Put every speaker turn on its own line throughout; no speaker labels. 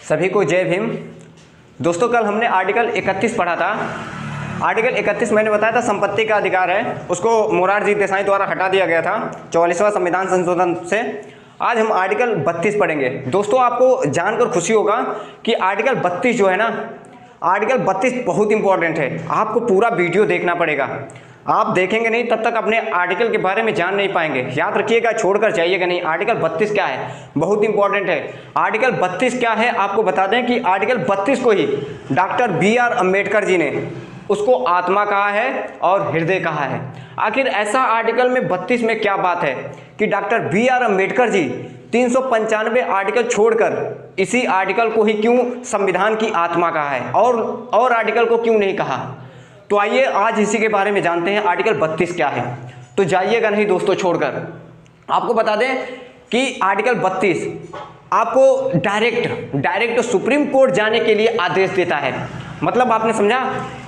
सभी को जय भीम। दोस्तों, कल हमने आर्टिकल 31 पढ़ा था। आर्टिकल 31 मैंने बताया था संपत्ति का अधिकार है, उसको मोरारजी देसाई द्वारा हटा दिया गया था 44वां संविधान संशोधन से। आज हम आर्टिकल 32 पढ़ेंगे। दोस्तों, आपको जानकर खुशी होगा कि आर्टिकल 32 जो है ना, आर्टिकल 32 बहुत इंपॉर्टेंट है। आपको पूरा वीडियो देखना पड़ेगा। आप देखेंगे नहीं तब तक अपने आर्टिकल के बारे में जान नहीं पाएंगे। याद रखिएगा, छोड़कर जाइएगा नहीं। आर्टिकल 32 क्या है, बहुत इंपॉर्टेंट है। आर्टिकल 32 क्या है आपको बता दें कि आर्टिकल 32 को ही डॉक्टर बी.आर. अम्बेडकर जी ने उसको आत्मा कहा है और हृदय कहा है। आखिर ऐसा आर्टिकल में 32 में क्या बात है कि doctor B R. Ambedkar ji 395 article छोड़कर इसी आर्टिकल को ही क्यों संविधान की आत्मा कहा है और आर्टिकल को क्यों नहीं कहा? तो आइए आज इसी के बारे में जानते हैं आर्टिकल 32 क्या है। तो जाइएगा नहीं दोस्तों छोड़कर। आपको बता दें कि आर्टिकल 32 आपको डायरेक्ट सुप्रीम कोर्ट जाने के लिए आदेश देता है। मतलब आपने समझा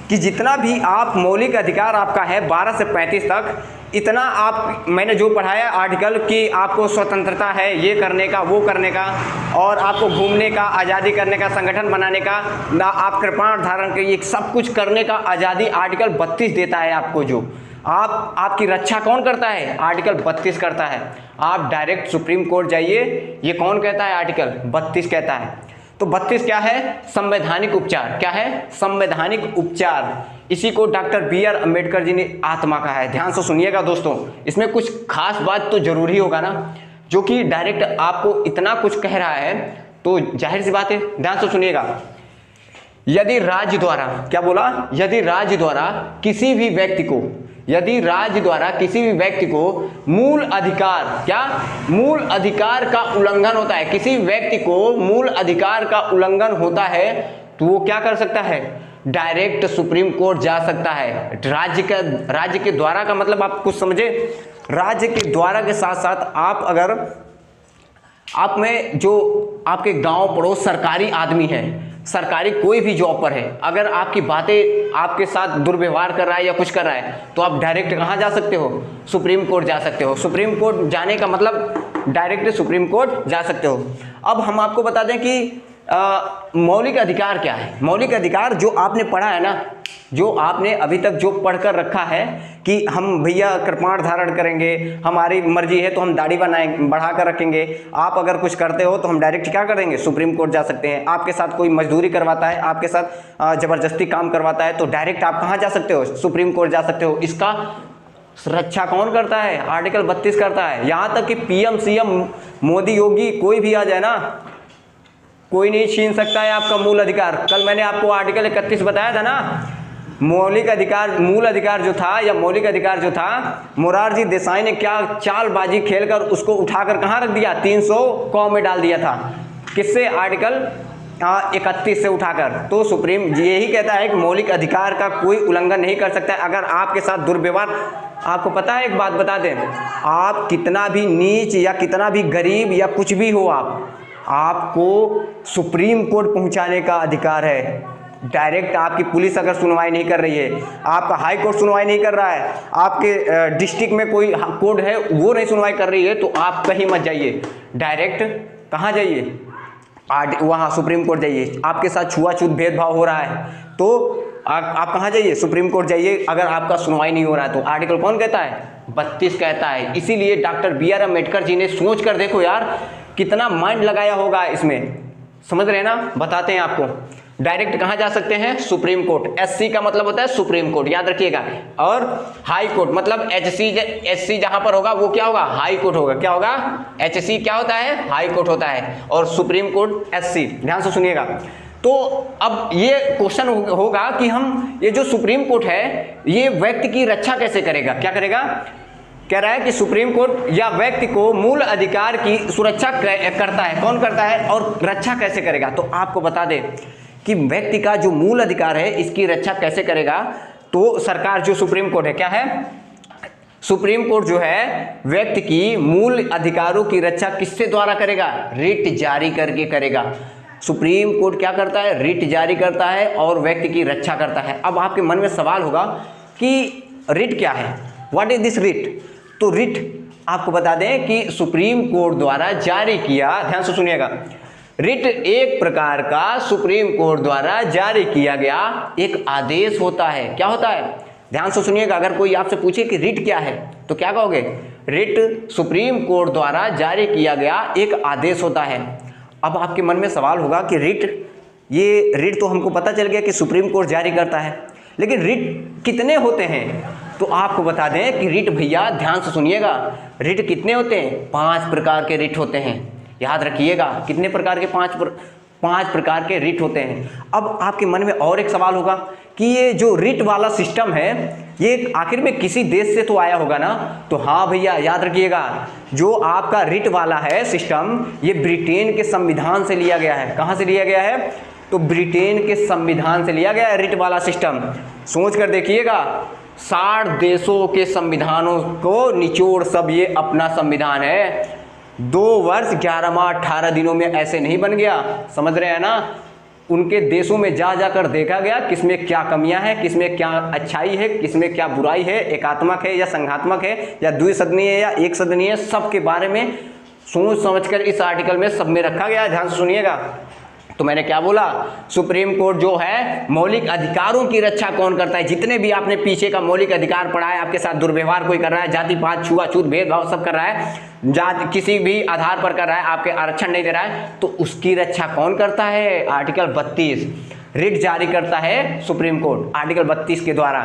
कि जितना भी आप मौलिक अधिकार आपका है 12 से 35 तक, इतना आप मैंने जो पढ़ाया आर्टिकल कि आपको स्वतंत्रता है ये करने का वो करने का, और आपको घूमने का, आज़ादी करने का, संगठन बनाने का, ना आप कृपाण धारण के, ये सब कुछ करने का आज़ादी आर्टिकल 32 देता है आपको। जो आपकी रक्षा कौन करता है? आर्टिकल 32 करता है। आप डायरेक्ट सुप्रीम कोर्ट जाइए। ये कौन कहता है? आर्टिकल 32 कहता है। तो 32 क्या है? संवैधानिक उपचार। क्या है? संवैधानिक उपचार। इसी को डॉक्टर बी.आर. अम्बेडकर जी ने आत्मा कहा है। ध्यान से सुनिएगा दोस्तों, इसमें कुछ खास बात तो जरूरी होगा ना, जो कि डायरेक्ट आपको इतना कुछ कह रहा है, तो जाहिर सी बात है, ध्यान से सुनिएगा। यदि राज्य द्वारा, क्या बोला? यदि राज्य द्वारा किसी भी व्यक्ति को, यदि राज्य द्वारा किसी भी व्यक्ति को मूल अधिकार, क्या मूल अधिकार का उल्लंघन होता है, किसी व्यक्ति को मूल अधिकार का उल्लंघन होता है, तो वो क्या कर सकता है? डायरेक्ट सुप्रीम कोर्ट जा सकता है। राज्य के द्वारा का मतलब आप कुछ समझे? राज्य के द्वारा के साथ साथ आप अगर आप में जो आपके गांव पड़ोस सरकारी आदमी है, सरकारी कोई भी जॉब पर है, अगर आपकी बातें आपके साथ दुर्व्यवहार कर रहा है या कुछ कर रहा है, तो आप डायरेक्ट कहाँ जा सकते हो? सुप्रीम कोर्ट जा सकते हो। सुप्रीम कोर्ट जाने का मतलब डायरेक्ट सुप्रीम कोर्ट जा सकते हो। अब हम आपको बता दें कि मौलिक अधिकार क्या है। मौलिक अधिकार जो आपने पढ़ा है ना, जो आपने अभी तक जो पढ़कर रखा है कि हम भैया कृपाण धारण करेंगे, हमारी मर्जी है तो हम दाढ़ी बढ़ा कर रखेंगे, आप अगर कुछ करते हो तो हम डायरेक्ट क्या करेंगे? सुप्रीम कोर्ट जा सकते हैं। आपके साथ कोई मजदूरी करवाता है, आपके साथ ज़बरदस्ती काम करवाता है, तो डायरेक्ट आप कहाँ जा सकते हो? सुप्रीम कोर्ट जा सकते हो। इसका सुरक्षा कौन करता है? आर्टिकल 32 करता है। यहाँ तक कि पीएम सीएम मोदी योगी कोई भी आ जाए ना, कोई नहीं छीन सकता है आपका मूल अधिकार। कल मैंने आपको आर्टिकल 31 बताया था ना, मौलिक अधिकार, मूल अधिकार जो था या मौलिक अधिकार जो था, मोरारजी देसाई ने क्या चालबाजी खेलकर उसको उठाकर कहाँ रख दिया? 300 में डाल दिया था। किससे? आर्टिकल 31 से उठाकर। तो सुप्रीम यही कहता है कि मौलिक अधिकार का कोई उल्लंघन नहीं कर सकता है। अगर आपके साथ दुर्व्यवहार, आपको पता है, एक बात बता दें, आप कितना भी नीच या कितना भी गरीब या कुछ भी हो, आपको सुप्रीम कोर्ट पहुंचाने का अधिकार है। डायरेक्ट आपकी पुलिस अगर सुनवाई नहीं कर रही है, आपका हाई कोर्ट सुनवाई नहीं कर रहा है, आपके डिस्ट्रिक्ट में कोई कोर्ट है वो नहीं सुनवाई कर रही है, तो आप कहीं मत जाइए। डायरेक्ट कहाँ जाइए? वहाँ सुप्रीम कोर्ट जाइए। आपके साथ छुआछूत भेदभाव हो रहा है तो आप कहाँ जाइए? सुप्रीम कोर्ट जाइए। अगर आपका सुनवाई नहीं हो रहा है तो आर्टिकल कौन कहता है? 32 कहता है। इसीलिए डॉक्टर बी.आर. अम्बेडकर जी ने सोच कर देखो यार, कितना माइंड लगाया होगा इसमें, समझ रहे हैं ना? बताते हैं आपको। डायरेक्ट कहाँ जा सकते हैं? Supreme court. एससी का मतलब होता है सुप्रीम कोर्ट, याद रखिएगा। और हाई कोर्ट मतलब एससी जहां पर होगा वो क्या होगा? हाई कोर्ट होगा। क्या होगा? एचसी क्या होता है? हाई कोर्ट होता है। और सुप्रीम कोर्ट एससी। ध्यान से सुनिएगा। तो अब ये क्वेश्चन होगा कि हम ये जो सुप्रीम कोर्ट है, ये व्यक्ति की रक्षा कैसे करेगा? क्या करेगा? कह रहा है कि सुप्रीम कोर्ट या व्यक्ति को मूल अधिकार की सुरक्षा करता है। कौन करता है और रक्षा कैसे करेगा? तो आपको बता दें कि व्यक्ति का जो मूल अधिकार है इसकी रक्षा कैसे करेगा? तो सरकार, जो सुप्रीम कोर्ट है, क्या है? सुप्रीम कोर्ट जो है व्यक्ति की मूल अधिकारों की रक्षा किससे द्वारा करेगा? रिट जारी करके करेगा। सुप्रीम कोर्ट क्या करता है? रिट जारी करता है और व्यक्ति की रक्षा करता है। अब आपके मन में सवाल होगा कि रिट क्या है? What is this writ? तो रिट आपको बता दें कि सुप्रीम कोर्ट द्वारा जारी किया, ध्यान से सुनिएगा, रिट एक प्रकार का सुप्रीम कोर्ट द्वारा जारी किया गया एक आदेश होता है। क्या होता है? ध्यान से सुनिएगा, अगर कोई आपसे पूछे कि रिट क्या है तो क्या कहोगे? रिट सुप्रीम कोर्ट द्वारा जारी किया गया एक आदेश होता है। अब आपके मन में सवाल होगा कि रिट तो हमको पता चल गया कि सुप्रीम कोर्ट जारी करता है, लेकिन रिट कितने होते हैं? तो आपको बता दें कि रिट, भैया ध्यान से सुनिएगा, रिट कितने होते हैं? 5 प्रकार के रिट होते हैं। याद रखिएगा, कितने प्रकार के? 5 प्रकार के रिट होते हैं। अब आपके मन में और एक सवाल होगा कि ये जो रिट वाला सिस्टम है ये आखिर में किसी देश से तो आया होगा ना? तो हाँ भैया, याद रखिएगा, जो आपका रिट वाला है सिस्टम, ये ब्रिटेन के संविधान से लिया गया है। कहाँ से लिया गया है? तो ब्रिटेन के संविधान से लिया गया है रिट वाला सिस्टम। सोच कर देखिएगा, 60 देशों के संविधानों को निचोड़ सब ये अपना संविधान है। 2 वर्ष 11 माह 18 दिनों में ऐसे नहीं बन गया, समझ रहे हैं ना? उनके देशों में जाकर देखा गया किसमें क्या कमियां हैं, किसमें क्या अच्छाई है, किसमें क्या बुराई है, एकात्मक है या संघात्मक है या द्विसदनीय है या एक सदनीय है, सब के बारे में सोच समझकर इस आर्टिकल में सब में रखा गया है। ध्यान से सुनिएगा। तो मैंने क्या बोला? सुप्रीम कोर्ट जो है मौलिक अधिकारों की रक्षा कौन करता है? जितने भी आपने पीछे का मौलिक अधिकार पढ़ा है, आपके साथ दुर्व्यवहार कोई कर रहा है, जाति पात छुआछूत भेदभाव सब कर रहा है, जाति किसी भी आधार पर कर रहा है, आपके आरक्षण नहीं दे रहा है, तो उसकी रक्षा कौन करता है? आर्टिकल 32 रिट जारी करता है सुप्रीम कोर्ट आर्टिकल 32 के द्वारा।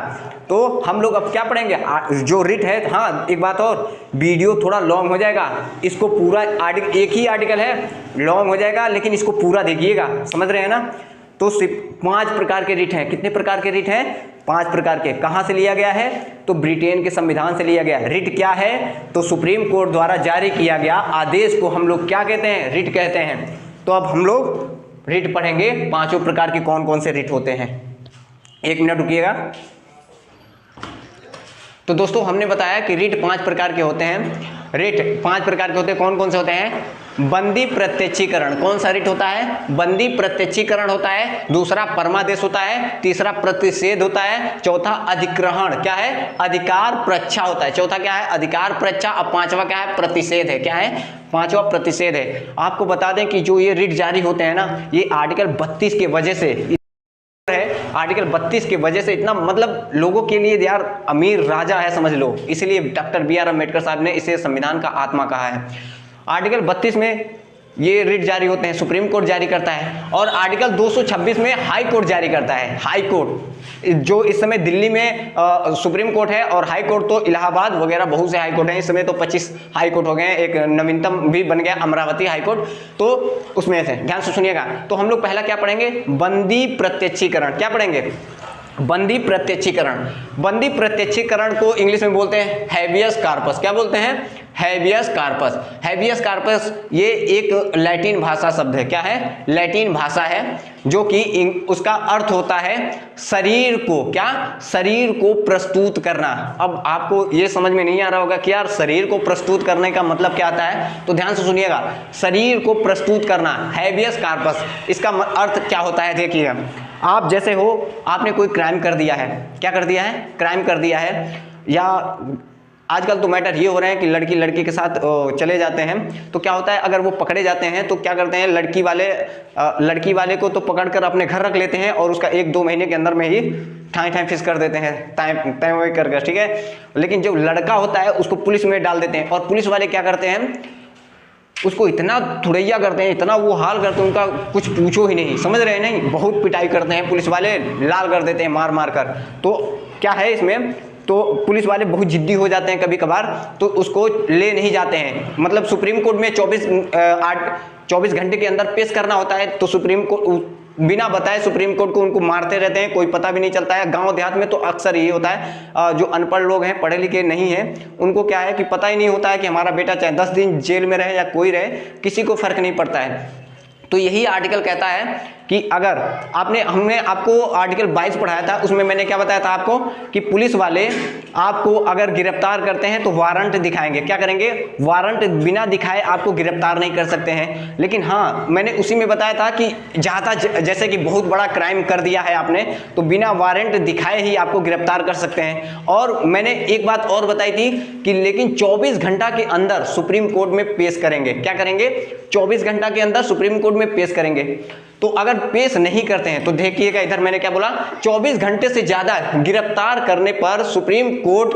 तो हम लोग अब क्या पढ़ेंगे? जो रिट है, हाँ एक बात और, वीडियो थोड़ा लॉन्ग हो जाएगा, इसको पूरा आर्टिकल, एक ही आर्टिकल है, लॉन्ग हो जाएगा, लेकिन इसको पूरा देखिएगा, समझ रहे हैं ना? तो सिर्फ 5 प्रकार के रिट हैं। कितने प्रकार के रिट हैं? 5 प्रकार के। कहाँ से लिया गया है? तो ब्रिटेन के संविधान से लिया गया है। रिट क्या है? तो सुप्रीम कोर्ट द्वारा जारी किया गया आदेश को हम लोग क्या कहते हैं? रिट कहते हैं। तो अब हम लोग रिट पढ़ेंगे, 5 प्रकार के कौन कौन से रिट होते हैं। 1 मिनट रुकिएगा। तो दोस्तों हमने बताया कि रिट 5 प्रकार के होते हैं। रिट 5 प्रकार के होते हैं। कौन कौन से होते हैं? बंदी प्रत्यक्षीकरण। कौन सा रिट होता है? बंदी प्रत्यक्षीकरण होता है। दूसरा परमादेश होता है। तीसरा प्रतिषेध होता है। चौथा अधिग्रहण, क्या है? अधिकार प्रच्छा होता है। चौथा क्या है? अधिकार प्रच्छा। अब 5वां क्या है? प्रतिषेध है। क्या है? 5वां प्रतिषेध है। आपको बता दें कि जो ये रिट जारी होते हैं ना, ये आर्टिकल 32 के वजह से है। आर्टिकल 32 की वजह से इतना, मतलब लोगों के लिए यार अमीर राजा है समझ लो, इसलिए डॉक्टर BR अम्बेडकर साहब ने इसे संविधान का आत्मा कहा है। आर्टिकल 32 में ये रिट जारी होते हैं, सुप्रीम कोर्ट जारी करता है। और आर्टिकल 226 में हाई कोर्ट जारी करता है। हाई कोर्ट जो इस समय दिल्ली में सुप्रीम कोर्ट है, और हाई कोर्ट तो इलाहाबाद वगैरह बहुत से हाई कोर्ट हैं। इस समय तो 25 हाई कोर्ट हो गए हैं। एक नवीनतम भी बन गया अमरावती हाई कोर्ट, तो उसमें से ध्यान से सुनिएगा। तो हम लोग पहला क्या पढ़ेंगे? बंदी प्रत्यक्षीकरण। क्या पढ़ेंगे? बंदी प्रत्यक्षीकरण। बंदी प्रत्यक्षीकरण को इंग्लिश में बोलते हैं हैबियस कार्पस। क्या बोलते हैं? Habeas corpus. हैबियस कार्पस ये एक लैटिन भाषा शब्द है। क्या है? लैटिन भाषा है, जो कि उसका अर्थ होता है शरीर को, क्या? शरीर को प्रस्तुत करना। अब आपको ये समझ में नहीं आ रहा होगा कि यार शरीर को प्रस्तुत करने का मतलब क्या आता है, तो ध्यान से सुनिएगा। शरीर को प्रस्तुत करना, हैबियस कार्पस, इसका अर्थ क्या होता है? देखिए, आप जैसे हो, आपने कोई क्राइम कर दिया है। क्या कर दिया है? क्राइम कर दिया है। या आजकल तो मैटर ये हो रहे हैं कि लड़की लड़के के साथ चले जाते हैं, तो क्या होता है, अगर वो पकड़े जाते हैं तो क्या करते हैं, लड़की वाले को तो पकड़कर अपने घर रख लेते हैं, और उसका 1-2 महीने के अंदर में ही ठाई फिस कर देते हैं, तय कर, ठीक है। लेकिन जो लड़का होता है उसको पुलिस में डाल देते हैं, और पुलिस वाले क्या करते हैं, उसको इतना थुड़ैया करते हैं, इतना वो हाल करते हैं, उनका कुछ पूछो ही नहीं, समझ रहे हैं? नहीं, बहुत पिटाई करते हैं पुलिस वाले, लाल कर देते हैं मार मार कर। तो क्या है इसमें, तो पुलिस वाले बहुत जिद्दी हो जाते हैं कभी कभार, तो उसको ले नहीं जाते हैं। मतलब सुप्रीम कोर्ट में 24 घंटे के अंदर पेश करना होता है, तो सुप्रीम कोर्ट बिना बताए सुप्रीम कोर्ट को उनको मारते रहते हैं, कोई पता भी नहीं चलता है। गांव देहात में तो अक्सर यही होता है, जो अनपढ़ लोग हैं, पढ़े लिखे नहीं हैं, उनको क्या है कि पता ही नहीं होता है कि हमारा बेटा चाहे 10 दिन जेल में रहे या कोई रहे, किसी को फर्क नहीं पड़ता है। तो यही आर्टिकल कहता है कि अगर हमने आपको आर्टिकल 22 पढ़ाया था, उसमें मैंने क्या बताया था आपको कि पुलिस वाले आपको अगर गिरफ्तार करते हैं तो वारंट दिखाएंगे। क्या करेंगे? वारंट बिना दिखाए आपको गिरफ्तार नहीं कर सकते हैं। लेकिन हाँ, मैंने उसी में बताया था कि जैसे कि बहुत बड़ा क्राइम कर दिया है आपने, तो बिना वारंट दिखाए ही आपको गिरफ्तार कर सकते हैं। और मैंने एक बात और बताई थी कि लेकिन 24 घंटा के अंदर सुप्रीम कोर्ट में पेश करेंगे। क्या करेंगे? 24 घंटा के अंदर सुप्रीम कोर्ट में में पेश करेंगे। तो अगर पेश नहीं करते हैं तो देखिएगा इधर मैंने क्या बोला, 24 घंटे से ज्यादा गिरफ्तार करने पर सुप्रीम कोर्ट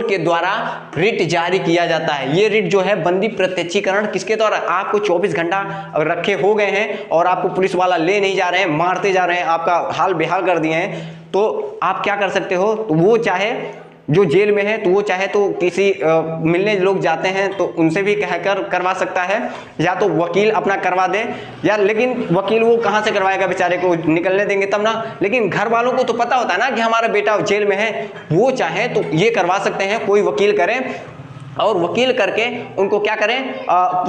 के द्वारा रिट जारी किया जाता है। ये रिट जो है बंदी प्रत्यक्षीकरण किसके द्वारा, आपको 24 घंटा रखे हो गए हैं और आपको पुलिस वाला ले नहीं जा रहे हैं, मारते जा रहे हैं, आपका हाल बेहाल कर दिए हैं, तो आप क्या कर सकते हो, तो वो चाहे जो जेल में है तो वो चाहे तो किसी मिलने लोग जाते हैं तो उनसे भी कहकर करवा सकता है, या तो वकील अपना करवा दे, या लेकिन वकील वो कहाँ से करवाएगा, बेचारे को निकलने देंगे तब ना। लेकिन घर वालों को तो पता होता है ना कि हमारा बेटा जेल में है, वो चाहे तो ये करवा सकते हैं, कोई वकील करें और वकील करके उनको क्या करें,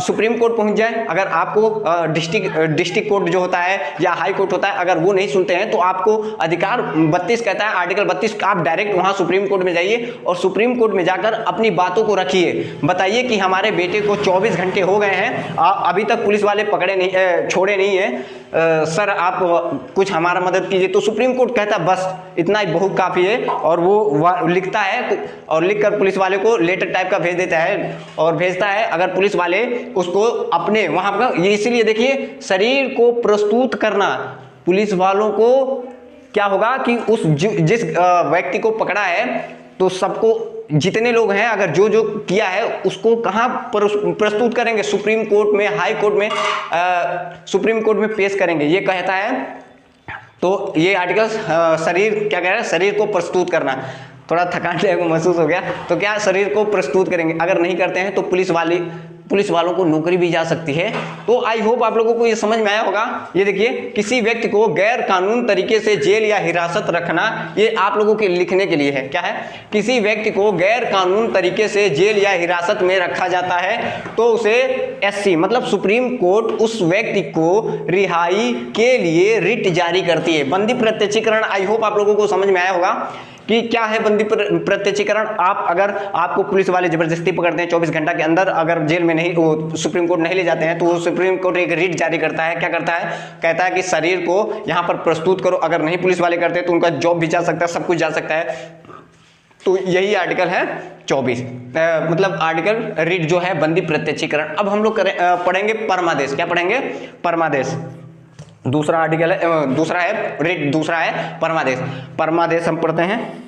सुप्रीम कोर्ट पहुंच जाए। अगर आपको डिस्ट्रिक्ट कोर्ट जो होता है या हाई कोर्ट होता है, अगर वो नहीं सुनते हैं तो आपको अधिकार 32 कहता है, आर्टिकल 32, आप डायरेक्ट वहां सुप्रीम कोर्ट में जाइए और सुप्रीम कोर्ट में जाकर अपनी बातों को रखिए, बताइए कि हमारे बेटे को 24 घंटे हो गए हैं, अभी तक पुलिस वाले पकड़े नहीं, छोड़े नहीं है, सर आप कुछ हमारा मदद कीजिए। तो सुप्रीम कोर्ट कहता है बस इतना ही बहुत काफ़ी है, और वो लिखता है और लिखकर पुलिस वाले को लेटर टाइप का भेज देता है और भेजता है। अगर पुलिस वाले उसको अपने वहां पर, ये इसीलिए देखिए शरीर को प्रस्तुत करना, पुलिस वालों को क्या होगा कि उस जिस व्यक्ति को पकड़ा है तो सबको, जितने लोग हैं, अगर जो जो किया है उसको कहाँ प्रस्तुत करेंगे, सुप्रीम कोर्ट में, हाई कोर्ट में, सुप्रीम कोर्ट में पेश करेंगे, ये कहता है। तो ये आर्टिकल शरीर क्या कह रहा है, शरीर को प्रस्तुत करना, थोड़ा थकान को महसूस हो गया, तो क्या शरीर को प्रस्तुत करेंगे, अगर नहीं करते हैं तो पुलिस वालों को नौकरी भी जा सकती है। तो आई होप आप लोगों को ये समझ में आया होगा। ये देखिए, किसी व्यक्ति को गैर कानून तरीके से जेल या हिरासत रखना, ये आप लोगों के लिखने के लिए है, क्या है, किसी व्यक्ति को गैर कानून तरीके से जेल या हिरासत में रखा जाता है तो उसे एससी मतलब सुप्रीम कोर्ट उस व्यक्ति को रिहाई के लिए रिट जारी करती है। बंदी प्रत्यक्षीकरण आई होप आप लोगों को समझ में आया होगा कि क्या है बंदी प्रत्यक्षीकरण। अगर आपको पुलिस वाले जबरदस्ती पकड़ते हैं 24 घंटा के अंदर, अगर जेल में नहीं, वो सुप्रीम कोर्ट नहीं ले जाते हैं, तो वो सुप्रीम कोर्ट एक रिट जारी करता है। क्या करता है, कहता है कि शरीर को यहाँ पर प्रस्तुत करो। अगर नहीं पुलिस वाले करते तो उनका जॉब भी जा सकता है, सब कुछ जा सकता है। तो यही आर्टिकल है 24, मतलब आर्टिकल रिट जो है बंदी प्रत्यक्षीकरण। अब हम लोग पढ़ेंगे परमादेश। क्या पढ़ेंगे, परमादेश। दूसरा आर्टिकल है, दूसरा है रिट, दूसरा है परमादेश। परमादेश हम पढ़ते हैं।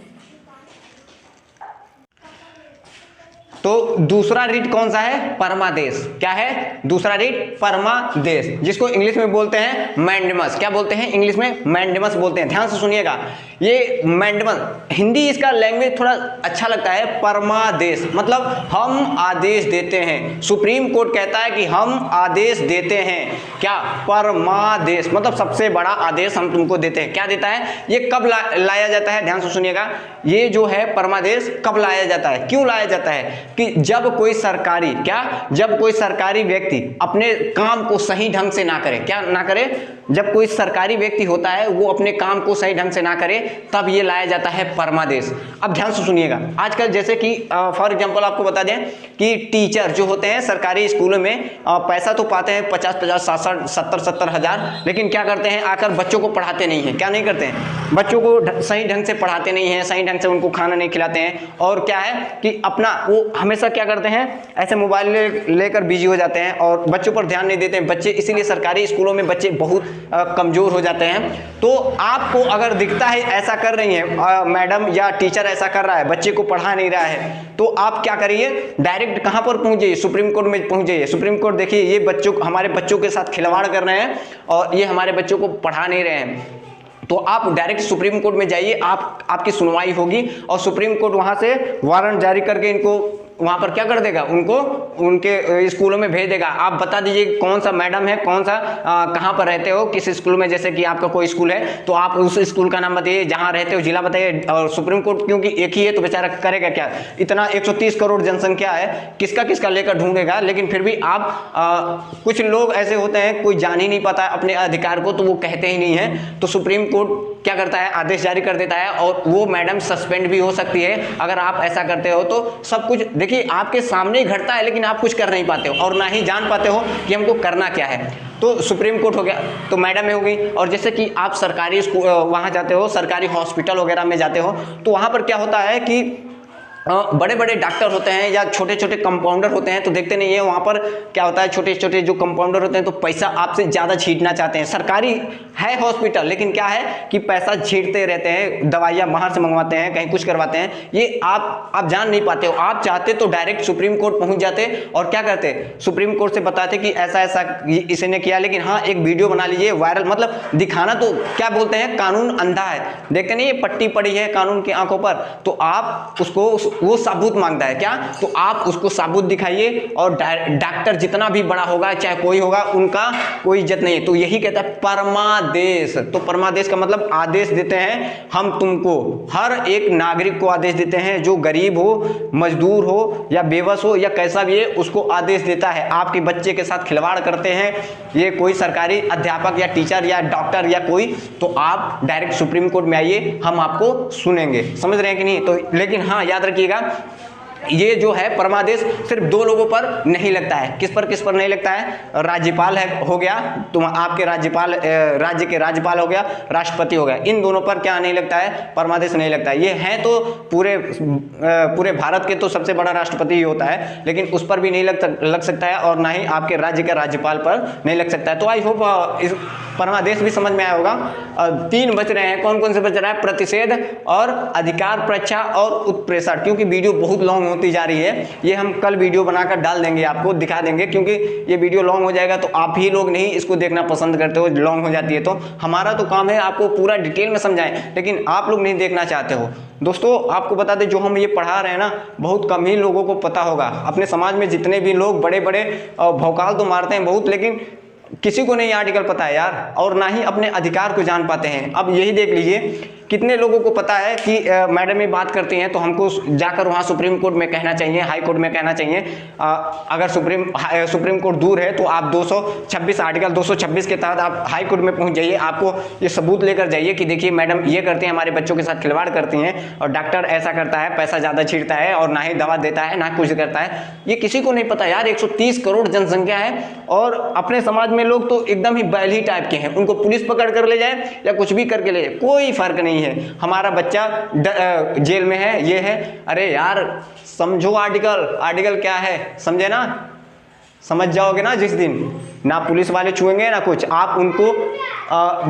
तो दूसरा रिट कौन सा है, परमादेश। क्या है दूसरा रिट, परमादेश, जिसको इंग्लिश में बोलते हैं मैंडेमस। क्या बोलते हैं इंग्लिश में, मैंडेमस बोलते हैं। ध्यान से सुनिएगा, ये मैंडेमस, हिंदी इसका लैंग्वेज थोड़ा अच्छा लगता है। परमादेश मतलब हम आदेश देते हैं। सुप्रीम कोर्ट कहता है कि हम आदेश देते हैं। क्या, परमादेश मतलब सबसे बड़ा आदेश हम तुमको देते हैं। क्या देता है, ये कब लाया जाता है, ध्यान से सुनिएगा, ये जो है परमादेश कब लाया जाता है, क्यों लाया जाता है, कि जब कोई सरकारी, क्या, जब कोई सरकारी व्यक्ति अपने काम को सही ढंग से ना करे। क्या ना करे, जब कोई सरकारी व्यक्ति होता है वो अपने काम को सही ढंग से ना करे, तब ये लाया जाता है परमादेश। अब ध्यान से सुनिएगा, आजकल जैसे कि फॉर एग्जांपल आपको बता दें कि टीचर जो होते हैं सरकारी स्कूलों में पैसा तो पाते हैं 50-50, 60-70 हज़ार, लेकिन क्या करते हैं, आकर बच्चों को पढ़ाते नहीं है। क्या नहीं करते हैं, बच्चों को सही ढंग से पढ़ाते नहीं है, सही ढंग से उनको खाना नहीं खिलाते हैं, और क्या है कि अपना वो हमेशा क्या करते हैं, ऐसे मोबाइल लेकर बिजी हो जाते हैं और बच्चों पर ध्यान नहीं देते हैं बच्चे। इसीलिए सरकारी स्कूलों में बच्चे बहुत कमजोर हो जाते हैं। तो आपको अगर दिखता है ऐसा कर रही है मैडम या टीचर, ऐसा कर रहा है, बच्चे को पढ़ा नहीं रहा है, तो आप क्या करिए, डायरेक्ट कहां पर पहुंच जाइए, सुप्रीम कोर्ट में पहुंच जाइए। सुप्रीम कोर्ट देखिए ये बच्चों, हमारे बच्चों के साथ खिलवाड़ कर रहे हैं और ये हमारे बच्चों को पढ़ा नहीं रहे हैं, तो आप डायरेक्ट सुप्रीम कोर्ट में जाइए, आपकी सुनवाई होगी और सुप्रीम कोर्ट वहां से वारंट जारी करके इनको वहां पर क्या कर देगा, उनको उनके स्कूलों में भेज देगा। आप बता दीजिए कौन सा मैडम है, कौन सा कहां पर रहते हो, किस स्कूल में, जैसे कि आपका कोई स्कूल है तो आप उस स्कूल का नाम बताइए, जहां रहते हो जिला बताइए। और सुप्रीम कोर्ट क्योंकि एक ही है तो बेचारा करेगा क्या, इतना 130 करोड़ जनसंख्या है, किसका किसका लेकर ढूंढेगा। लेकिन फिर भी आप कुछ लोग ऐसे होते हैं, कोई जान ही नहीं पाता अपने अधिकार को, तो वो कहते ही नहीं है, तो सुप्रीम कोर्ट क्या करता है, आदेश जारी कर देता है और वो मैडम सस्पेंड भी हो सकती है अगर आप ऐसा करते हो। तो सब कुछ देखिए आपके सामने ही घटता है, लेकिन आप कुछ कर नहीं पाते हो और ना ही जान पाते हो कि हमको करना क्या है। तो सुप्रीम कोर्ट हो गया, तो मैडम में हो गई। और जैसे कि आप सरकारी स्कूल वहां जाते हो, सरकारी हॉस्पिटल वगैरह में जाते हो, तो वहां पर क्या होता है कि बड़े बड़े डॉक्टर होते हैं या छोटे छोटे कंपाउंडर होते हैं तो देखते नहीं है वहाँ पर क्या होता है, छोटे छोटे जो कंपाउंडर होते हैं तो पैसा आपसे ज़्यादा छींटना चाहते हैं। सरकारी है हॉस्पिटल, लेकिन क्या है कि पैसा छींटते रहते हैं, दवाइयाँ बाहर से मंगवाते हैं, कहीं कुछ करवाते हैं। ये आप जान नहीं पाते हो। आप चाहते तो डायरेक्ट सुप्रीम कोर्ट पहुँच जाते और क्या करते, सुप्रीम कोर्ट से बताते कि ऐसा ऐसा इसने किया। लेकिन हाँ, एक वीडियो बना लीजिए वायरल, मतलब दिखाना तो क्या बोलते हैं, कानून अंधा है। देखते नहीं, ये पट्टी पड़ी है कानून की आंखों पर, तो आप उसको, वो सबूत मांगता है क्या, तो आप उसको सबूत दिखाइए। और डॉक्टर जितना भी बड़ा होगा चाहे कोई होगा, उनका कोई इज्जत नहीं है। तो यही कहता है परमादेश। तो परमादेश का मतलब आदेश देते हैं हम तुमको, हर एक नागरिक को आदेश देते हैं, जो गरीब हो, मजदूर हो या बेबस हो या कैसा भी है, उसको आदेश देता है। आपके बच्चे के साथ खिलवाड़ करते हैं ये कोई सरकारी अध्यापक या टीचर या डॉक्टर या कोई, तो आप डायरेक्ट सुप्रीम कोर्ट में आइए, हम आपको सुनेंगे। समझ रहे हैं कि नहीं? तो लेकिन हाँ, याद रखिएगा, ये जो है परमादेश सिर्फ दो लोगों पर नहीं लगता है। किस पर नहीं लगता है? राज्यपाल है हो गया, तुम आपके राज्यपाल, राज्य के राज्यपाल हो गया, राष्ट्रपति हो गया, इन दोनों पर क्या नहीं लगता है? परमादेश नहीं लगता है। ये है तो पूरे भारत के तो सबसे बड़ा राष्ट्रपति ही होता है, लेकिन उस पर भी नहीं लग सकता है, और ना ही आपके राज्य के राज्यपाल पर नहीं लग सकता है। तो आई होप इस परमादेश भी समझ में आया होगा। 3 बच रहे हैं, कौन कौन से बच रहा है? प्रतिषेध और अधिकार परीक्षा और उत्प्रेषण। क्योंकि वीडियो बहुत लॉन्ग होती जा रही है, ये हम कल वीडियो बनाकर डाल देंगे, आपको दिखा देंगे, क्योंकि ये वीडियो लॉन्ग हो जाएगा तो आप ही लोग नहीं इसको देखना पसंद करते हो, लॉन्ग हो जाती है। तो हमारा तो काम है आपको पूरा डिटेल में समझाएं, लेकिन आप लोग नहीं देखना चाहते हो। दोस्तों आपको बता दें, जो हम ये पढ़ा रहे हैं ना, बहुत कम ही लोगों को पता होगा। अपने समाज में जितने भी लोग बड़े बड़े भौकाल तो मारते हैं बहुत, लेकिन किसी को नहीं आर्टिकल पता है यार, और ना ही अपने अधिकार को जान पाते हैं। अब यही देख लीजिए, कितने लोगों को पता है कि मैडम ये बात करती हैं तो हमको जाकर वहाँ सुप्रीम कोर्ट में कहना चाहिए, हाई कोर्ट में कहना चाहिए। अगर सुप्रीम कोर्ट दूर है तो आप 226 आर्टिकल 226 के तहत आप हाई कोर्ट में पहुँच जाइए। आपको ये सबूत लेकर जाइए कि देखिए मैडम ये करते हैं, हमारे बच्चों के साथ खिलवाड़ करती हैं, और डॉक्टर ऐसा करता है, पैसा ज़्यादा छींटता है, और ना ही दवा देता है, ना कुछ करता है। ये किसी को नहीं पता यार। 130 करोड़ जनसंख्या है, और अपने समाज में लोग तो एकदम ही बैल ही टाइप के हैं। उनको पुलिस पकड़ कर ले जाए या कुछ भी करके ले जाए, कोई फर्क नहीं है। हमारा बच्चा जेल में है, ये है। अरे यार समझो आर्टिकल क्या है, समझे ना? समझ जाओगे ना जिस दिन, ना पुलिस वाले छुएंगे ना कुछ। आप उनको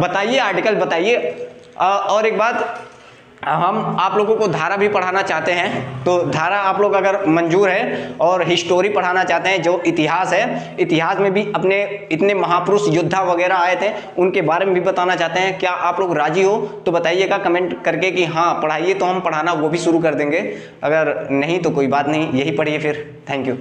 बताइए, आर्टिकल बताइए। और एक बात, हम आप लोगों को धारा भी पढ़ाना चाहते हैं, तो धारा आप लोग अगर मंजूर है, और हिस्टोरी पढ़ाना चाहते हैं, जो इतिहास है, इतिहास में भी अपने इतने महापुरुष योद्धा वगैरह आए थे, उनके बारे में भी बताना चाहते हैं, क्या आप लोग राजी हो? तो बताइएगा कमेंट करके कि हाँ पढ़ाइए, तो हम पढ़ाना वो भी शुरू कर देंगे। अगर नहीं तो कोई बात नहीं, यही पढ़िए फिर। Thank you.